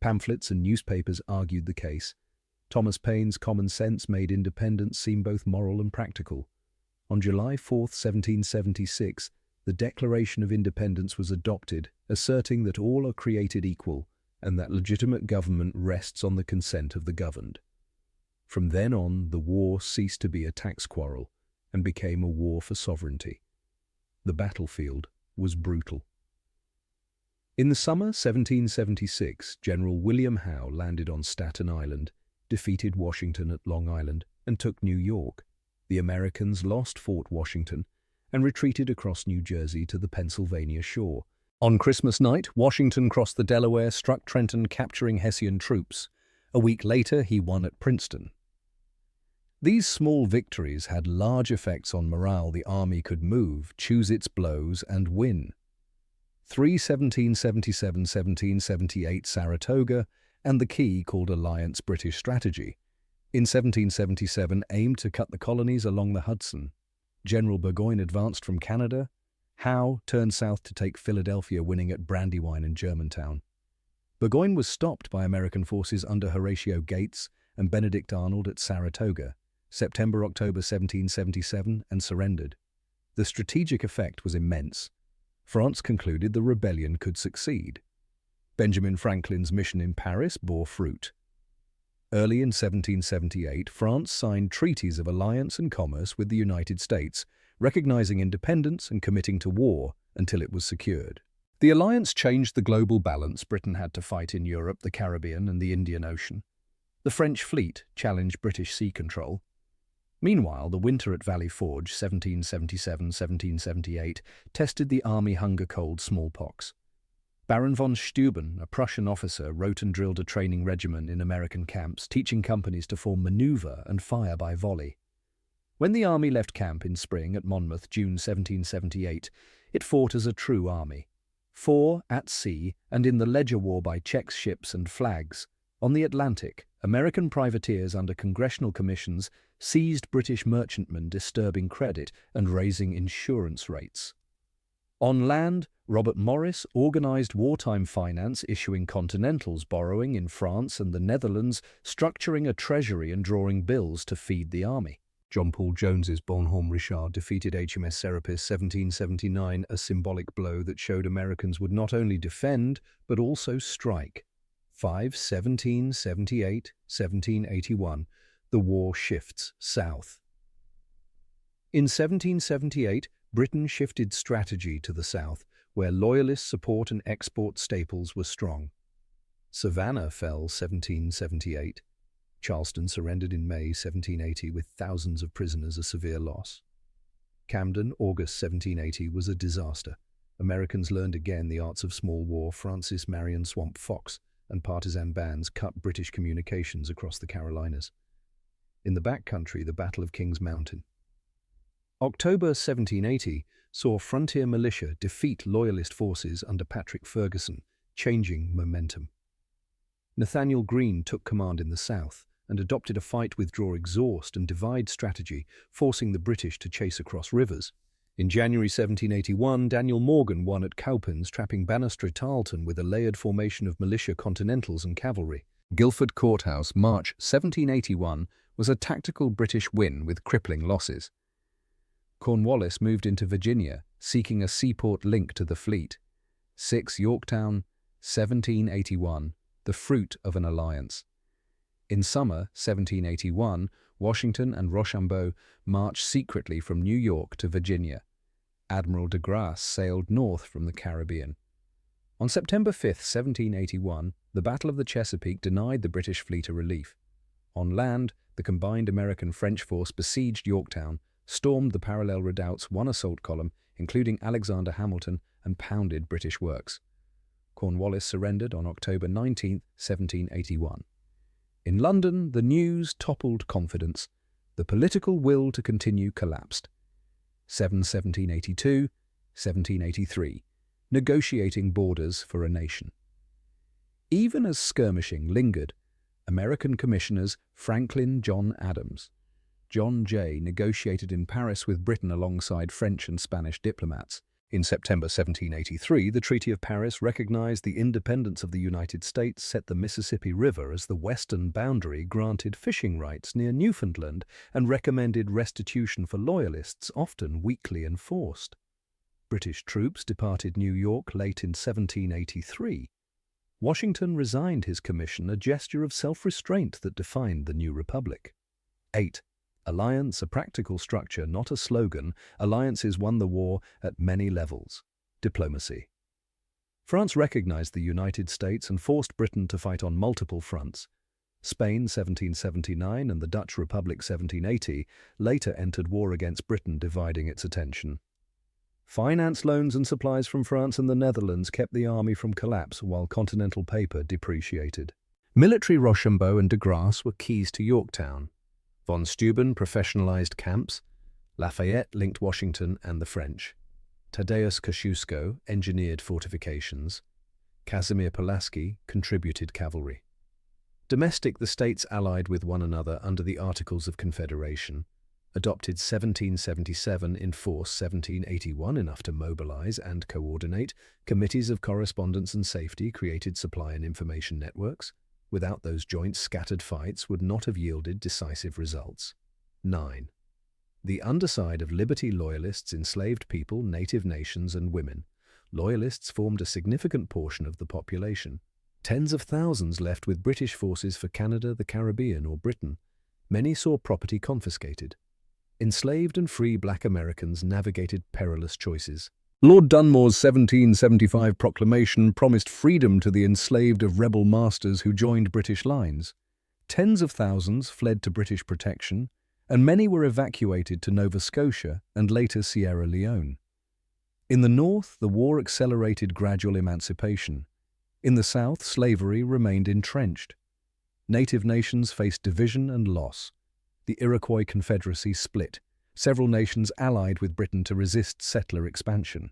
Pamphlets and newspapers argued the case. Thomas Paine's common sense made independence seem both moral and practical. On July 4, 1776, the Declaration of Independence was adopted, asserting that all are created equal and that legitimate government rests on the consent of the governed. From then on, the war ceased to be a tax quarrel and became a war for sovereignty. The battlefield was brutal. In the summer 1776, General William Howe landed on Staten Island, defeated Washington at Long Island, and took New York. The Americans lost Fort Washington and retreated across New Jersey to the Pennsylvania shore. On Christmas night, Washington crossed the Delaware, struck Trenton, capturing Hessian troops. A week later, he won at Princeton. These small victories had large effects on morale. The army could move, choose its blows, and win. 1777-1778 Saratoga, and the key called Alliance British Strategy. In 1777, aimed to cut the colonies along the Hudson. General Burgoyne advanced from Canada. Howe turned south to take Philadelphia, winning at Brandywine and Germantown. Burgoyne was stopped by American forces under Horatio Gates and Benedict Arnold at Saratoga, September-October 1777, and surrendered. The strategic effect was immense. France concluded the rebellion could succeed. Benjamin Franklin's mission in Paris bore fruit. Early in 1778, France signed treaties of alliance and commerce with the United States, recognizing independence and committing to war until it was secured. The alliance changed the global balance Britain had to fight in Europe, the Caribbean, and the Indian Ocean. The French fleet challenged British sea control. Meanwhile, the winter at Valley Forge, 1777-1778, tested the army hunger-cold smallpox. Baron von Steuben, a Prussian officer, wrote and drilled a training regimen in American camps, teaching companies to form maneuver and fire by volley. When the army left camp in spring at Monmouth, June 1778, it fought as a true army. 4 at sea and in the ledger war by Czech ships and flags. On the Atlantic, American privateers under congressional commissions seized British merchantmen, disturbing credit and raising insurance rates. On land, Robert Morris organized wartime finance, issuing Continentals, borrowing in France and the Netherlands, structuring a treasury and drawing bills to feed the army. John Paul Jones's Bonhomme Richard defeated HMS Serapis 1779, a symbolic blow that showed Americans would not only defend but also strike. 1778-1781, the war shifts south. In 1778, Britain shifted strategy to the south, where Loyalist support and export staples were strong. Savannah fell 1778. Charleston surrendered in May 1780 with thousands of prisoners, a severe loss. Camden, August 1780, was a disaster. Americans learned again the arts of small war. Francis Marion Swamp Fox and partisan bands cut British communications across the Carolinas. In the back country, the Battle of Kings Mountain. October 1780 saw frontier militia defeat Loyalist forces under Patrick Ferguson, changing momentum. Nathaniel Greene took command in the south and adopted a fight, withdraw, exhaust, and divide strategy, forcing the British to chase across rivers. In January 1781, Daniel Morgan won at Cowpens, trapping Banastre Tarleton with a layered formation of militia, Continentals, and cavalry. Guilford Courthouse, March 1781, was a tactical British win with crippling losses. Cornwallis moved into Virginia, seeking a seaport link to the fleet. 6 Yorktown, 1781, the fruit of an alliance. In summer 1781, Washington and Rochambeau marched secretly from New York to Virginia. Admiral de Grasse sailed north from the Caribbean. On September 5, 1781, the Battle of the Chesapeake denied the British fleet a relief. On land, the combined American-French force besieged Yorktown, stormed the parallel redoubts, one assault column, including Alexander Hamilton, and pounded British works. Cornwallis surrendered on October 19, 1781. In London, the news toppled confidence. The political will to continue collapsed. 1782, 1783, negotiating borders for a nation. Even as skirmishing lingered, American commissioners Franklin John Adams, John Jay, negotiated in Paris with Britain alongside French and Spanish diplomats. In September 1783, the Treaty of Paris recognized the independence of the United States, set the Mississippi River as the western boundary, granted fishing rights near Newfoundland, and recommended restitution for Loyalists, often weakly enforced. British troops departed New York late in 1783. Washington resigned his commission, a gesture of self-restraint that defined the new republic. 8. Alliance, a practical structure, not a slogan. Alliances won the war at many levels. Diplomacy. France recognized the United States and forced Britain to fight on multiple fronts. Spain 1779 and the Dutch Republic 1780 later entered war against Britain, dividing its attention. Finance, loans and supplies from France and the Netherlands kept the army from collapse, while continental paper depreciated. Military, Rochambeau and de Grasse were keys to Yorktown. Von Steuben professionalized camps. Lafayette linked Washington and the French. Tadeusz Kosciuszko engineered fortifications. Casimir Pulaski contributed cavalry. Domestic, the states allied with one another under the Articles of Confederation. Adopted 1777, in force 1781, enough to mobilize and coordinate. Committees of correspondence and safety created supply and information networks. Without those joints, scattered fights would not have yielded decisive results. 9. The underside of liberty. Loyalists, enslaved people, native nations and women. Loyalists formed a significant portion of the population. Tens of thousands left with British forces for Canada, the Caribbean, or Britain. Many saw property confiscated. Enslaved and free black Americans navigated perilous choices. Lord Dunmore's 1775 proclamation promised freedom to the enslaved of rebel masters who joined British lines. Tens of thousands fled to British protection, and many were evacuated to Nova Scotia and later Sierra Leone. In the North, the war accelerated gradual emancipation. In the South, slavery remained entrenched. Native nations faced division and loss. The Iroquois Confederacy split. Several nations allied with Britain to resist settler expansion.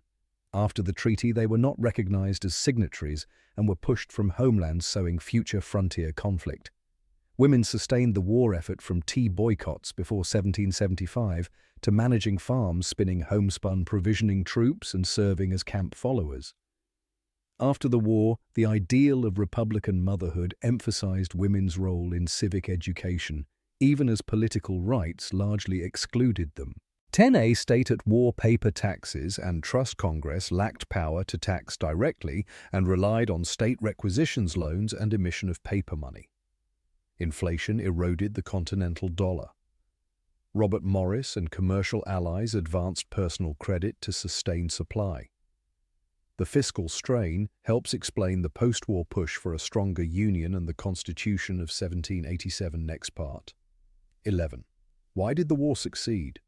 After the treaty, they were not recognized as signatories and were pushed from homelands sowing future frontier conflict. Women sustained the war effort from tea boycotts before 1775 to managing farms, spinning homespun, provisioning troops, and serving as camp followers. After the war, the ideal of Republican motherhood emphasized women's role in civic education, even as political rights largely excluded them. 10A state-at-war paper taxes and trust Congress lacked power to tax directly and relied on state requisitions loans and emission of paper money. Inflation eroded the continental dollar. Robert Morris and commercial allies advanced personal credit to sustain supply. The fiscal strain helps explain the post-war push for a stronger union and the Constitution of 1787 next part. 11. Why did the war succeed?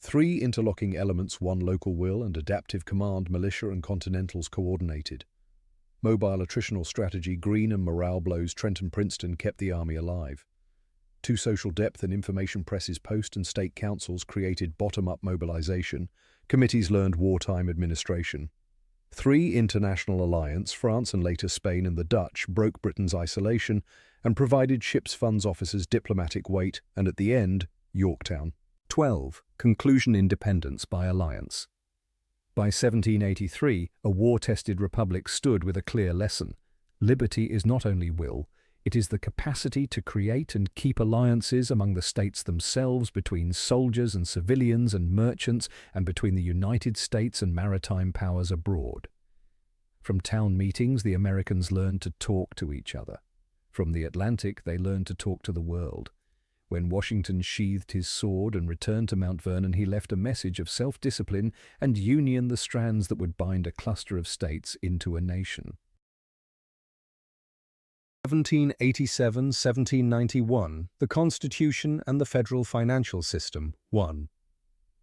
3 interlocking elements: one local will and adaptive command, militia and Continentals coordinated. Mobile attritional strategy, Greene and morale blows, Trent and Princeton kept the Army alive. 2 social depth and information presses, post and state councils created bottom-up mobilization. Committees learned wartime administration. 3 international alliance, France and later Spain and the Dutch, broke Britain's isolation and provided ships, funds, officers, diplomatic weight, and at the end, Yorktown. 12. Conclusion: independence by alliance. By 1783, a war-tested republic stood with a clear lesson. Liberty is not only will, it is the capacity to create and keep alliances among the states themselves, between soldiers and civilians and merchants, and between the United States and maritime powers abroad. From town meetings, the Americans learned to talk to each other. From the Atlantic, they learned to talk to the world. When Washington sheathed his sword and returned to Mount Vernon, he left a message of self-discipline and union, the strands that would bind a cluster of states into a nation. 1787–1791, the Constitution and the Federal Financial System. 1.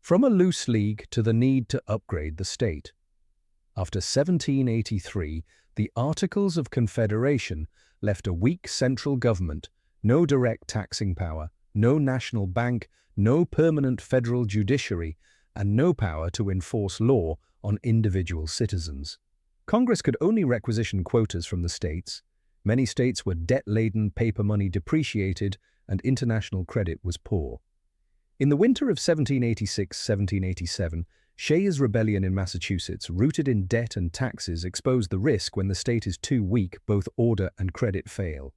From a loose league to the need to upgrade the state. After 1783, the Articles of Confederation left a weak central government, no direct taxing power, no national bank, no permanent federal judiciary, and no power to enforce law on individual citizens. Congress could only requisition quotas from the states. Many states were debt-laden, paper money depreciated, and international credit was poor. In the winter of 1786–1787, Shays' rebellion in Massachusetts, rooted in debt and taxes, exposed the risk when the state is too weak, both order and credit fail.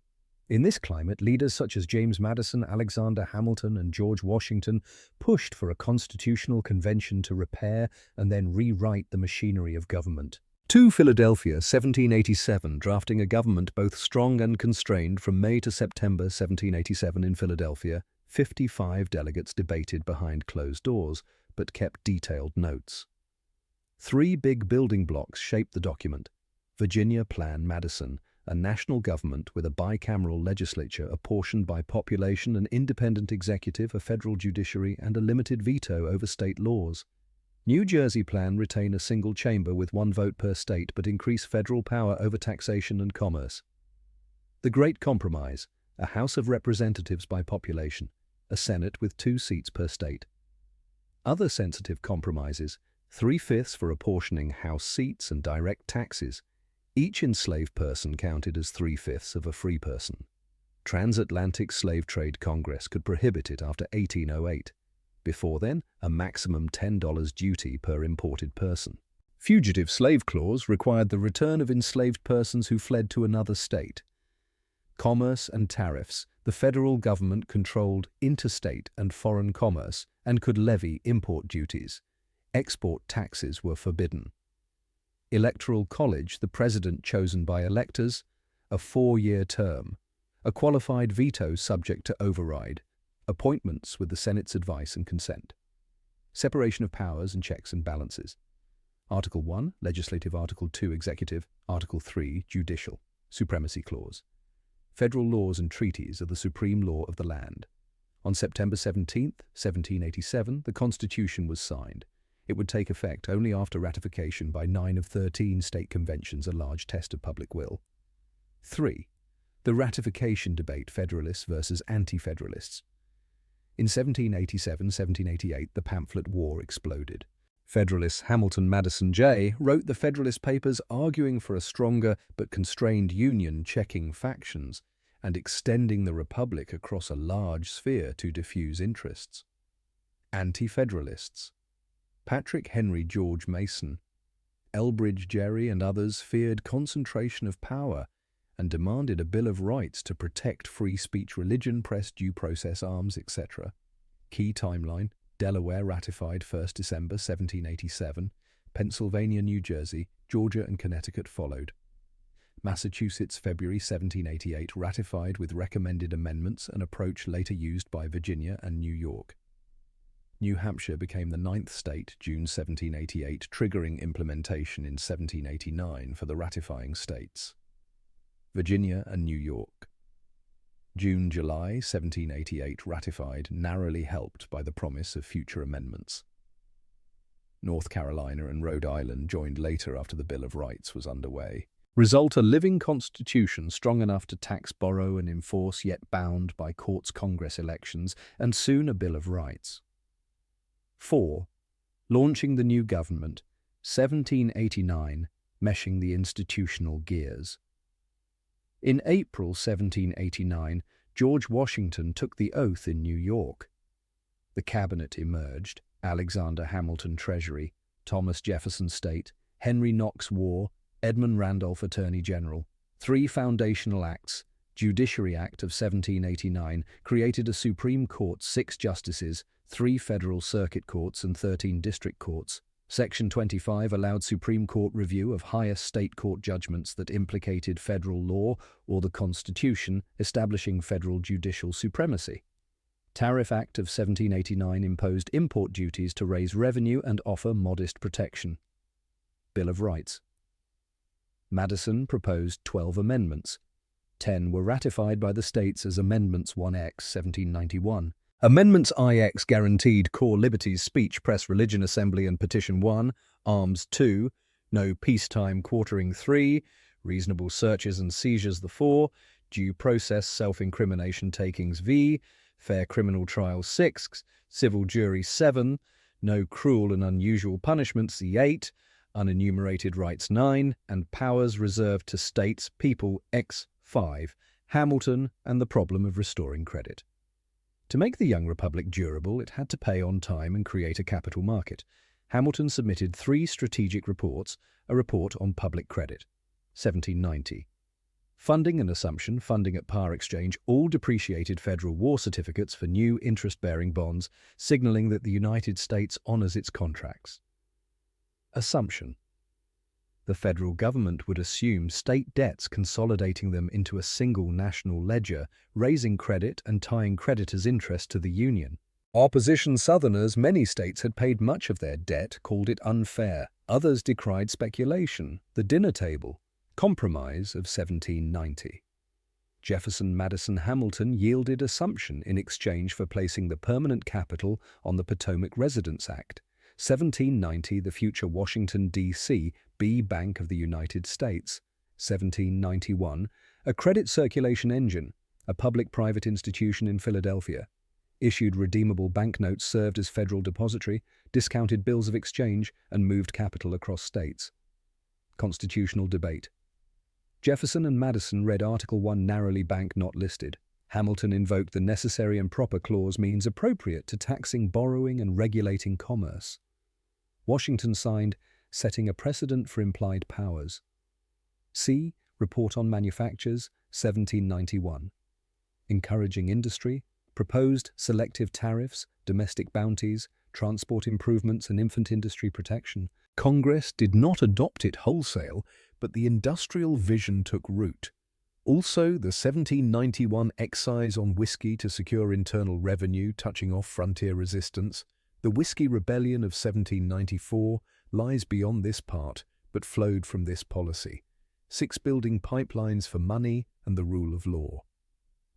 In this climate, leaders such as James Madison, Alexander Hamilton, and George Washington pushed for a constitutional convention to repair and then rewrite the machinery of government. 2. Philadelphia, 1787, drafting a government both strong and constrained. From May to September 1787 in Philadelphia, 55 delegates debated behind closed doors, but kept detailed notes. 3 big building blocks shaped the document: Virginia Plan Madison, a national government with a bicameral legislature apportioned by population, an independent executive, a federal judiciary, and a limited veto over state laws. New Jersey Plan, retain a single chamber with 1 vote per state, but increase federal power over taxation and commerce. The Great Compromise, a House of Representatives by population, a Senate with 2 seats per state. Other sensitive compromises: 3/5 for apportioning House seats and direct taxes. Each enslaved person counted as 3/5 of a free person. Transatlantic Slave Trade Congress could prohibit it after 1808. Before then, a maximum $10 duty per imported person. Fugitive Slave Clause required the return of enslaved persons who fled to another state. Commerce and tariffs. The federal government controlled interstate and foreign commerce and could levy import duties. Export taxes were forbidden. Electoral College, the president chosen by electors, a 4-year term, a qualified veto subject to override, appointments with the Senate's advice and consent, separation of powers and checks and balances. Article 1, Legislative. Article 2, Executive. Article 3, Judicial. Supremacy Clause. Federal laws and treaties are the supreme law of the land. On September 17, 1787, the Constitution was signed. It would take effect only after ratification by 9 of 13 state conventions, a large test of public will. 3. The ratification debate, Federalists versus Anti-Federalists. In 1787-1788, the pamphlet war exploded. Federalist Hamilton Madison J. wrote the Federalist Papers arguing for a stronger but constrained union, checking factions and extending the Republic across a large sphere to diffuse interests. Anti-Federalists. Patrick Henry George Mason, Elbridge Gerry and others feared concentration of power and demanded a Bill of Rights to protect free speech, religion, press, due process, arms, etc. Key timeline: Delaware ratified 1st December 1787, Pennsylvania, New Jersey, Georgia and Connecticut followed. Massachusetts, February 1788, ratified with recommended amendments, an approach later used by Virginia and New York. New Hampshire became the 9th state, June 1788, triggering implementation in 1789 for the ratifying states. Virginia and New York. June-July 1788, ratified, narrowly helped by the promise of future amendments. North Carolina and Rhode Island joined later after the Bill of Rights was underway. Result: a living constitution strong enough to tax, borrow and enforce, yet bound by courts, Congress elections, and soon a Bill of Rights. 4. Launching the new government, 1789, meshing the institutional gears. In April 1789, George Washington took the oath in New York. The cabinet emerged: Alexander Hamilton Treasury, Thomas Jefferson State, Henry Knox War, Edmund Randolph Attorney General. 3 foundational acts. Judiciary Act of 1789 created a Supreme Court, 6 justices, 3 federal circuit courts and 13 district courts. Section 25 allowed Supreme Court review of highest state court judgments that implicated federal law or the Constitution, establishing federal judicial supremacy. Tariff Act of 1789 imposed import duties to raise revenue and offer modest protection. Bill of Rights. Madison proposed 12 amendments. 10 were ratified by the states as Amendments 1X, 1791. Amendments IX guaranteed core liberties: speech, press, religion, assembly and petition 1, arms 2, no peacetime quartering 3, reasonable searches and seizures 4, due process, self-incrimination takings v, fair criminal trial 6, civil jury 7, no cruel and unusual punishments 8, unenumerated rights 9, and powers reserved to states, people x 5, Hamilton and the problem of restoring credit. To make the young republic durable, it had to pay on time and create a capital market. Hamilton submitted 3 strategic reports: a report on public credit, 1790. Funding and assumption, funding at par exchange, all depreciated federal war certificates for new interest-bearing bonds, signaling that the United States honors its contracts. Assumption. The federal government would assume state debts, consolidating them into a single national ledger, raising credit and tying creditors' interest to the Union. Opposition Southerners, many states had paid much of their debt, called it unfair. Others decried speculation. The dinner table. Compromise of 1790. Jefferson, Madison, Hamilton yielded assumption in exchange for placing the permanent capital on the Potomac Residence Act. 1790, the future Washington, D.C., B Bank of the United States. 1791, a credit circulation engine, a public-private institution in Philadelphia. Issued redeemable banknotes, served as federal depository, discounted bills of exchange, and moved capital across states. Constitutional debate. Jefferson and Madison read Article 1 narrowly: bank not listed. Hamilton invoked the necessary and proper clause, means appropriate to taxing, borrowing, and regulating commerce. Washington signed, setting a precedent for implied powers. C. Report on Manufactures, 1791. Encouraging industry, proposed selective tariffs, domestic bounties, transport improvements, and infant industry protection. Congress did not adopt it wholesale, but the industrial vision took root. Also, the 1791 excise on whiskey to secure internal revenue, touching off frontier resistance. The Whiskey Rebellion of 1794 lies beyond this part, but flowed from this policy. 6 building pipelines for money and the rule of law.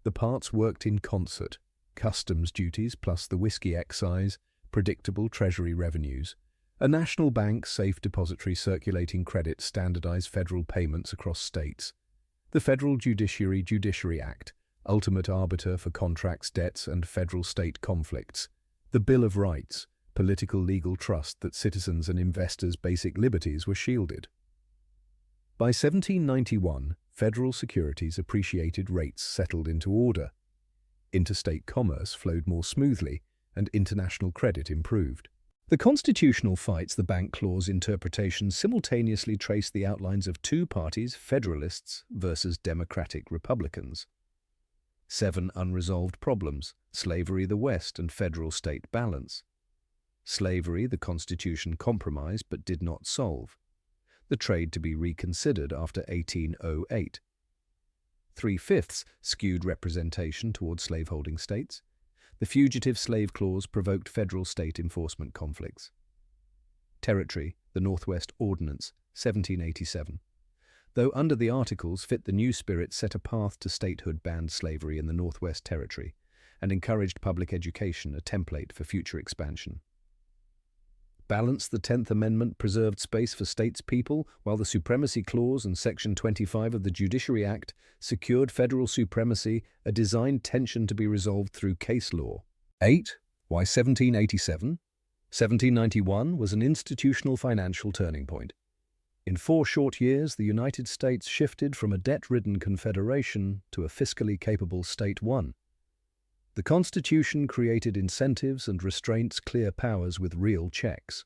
The parts worked in concert: customs duties plus the whiskey excise, predictable treasury revenues. A national bank, safe depository circulating credit, standardized federal payments across states. The Federal Judiciary Act, ultimate arbiter for contracts, debts, and federal-state conflicts. The Bill of Rights, political legal trust that citizens' and investors' basic liberties were shielded. By 1791, federal securities appreciated, rates settled into order. Interstate commerce flowed more smoothly, and international credit improved. The constitutional fights, the Bank Clause interpretation, simultaneously traced the outlines of two parties, Federalists versus Democratic Republicans. 7 unresolved problems: slavery, the West, and federal-state balance. Slavery, the Constitution compromised but did not solve. The trade to be reconsidered after 1808. 3/5 skewed representation toward slaveholding states. The Fugitive Slave Clause provoked federal-state enforcement conflicts. Territory, the Northwest Ordinance, 1787. Though under the Articles fit the new spirit, set a path to statehood, banned slavery in the Northwest Territory, and encouraged public education, a template for future expansion. Balance, the 10th Amendment preserved space for states' people, while the Supremacy Clause and Section 25 of the Judiciary Act secured federal supremacy, a designed tension to be resolved through case law. 8. Why 1787? 1791 was an institutional financial turning point. In 4 short years, the United States shifted from a debt-ridden confederation to a fiscally capable state one. The Constitution created incentives and restraints, clear powers with real checks.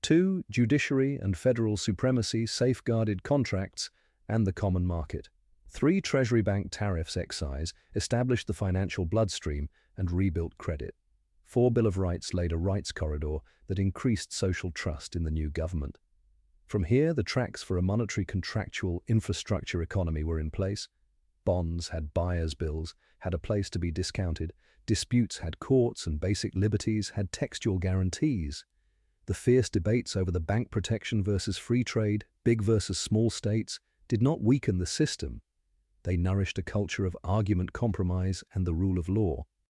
2. Judiciary and federal supremacy safeguarded contracts and the common market. 3. Treasury Bank tariffs excise established the financial bloodstream and rebuilt credit. 4. Bill of Rights laid a rights corridor that increased social trust in the new government. From here, the tracks for a monetary contractual infrastructure economy were in place. Bonds had buyer's bills, had a place to be discounted. Disputes had courts, and basic liberties had textual guarantees. The fierce debates over the bank protection versus free trade, big versus small states, did not weaken the system. They nourished a culture of argument, compromise, and the rule of law.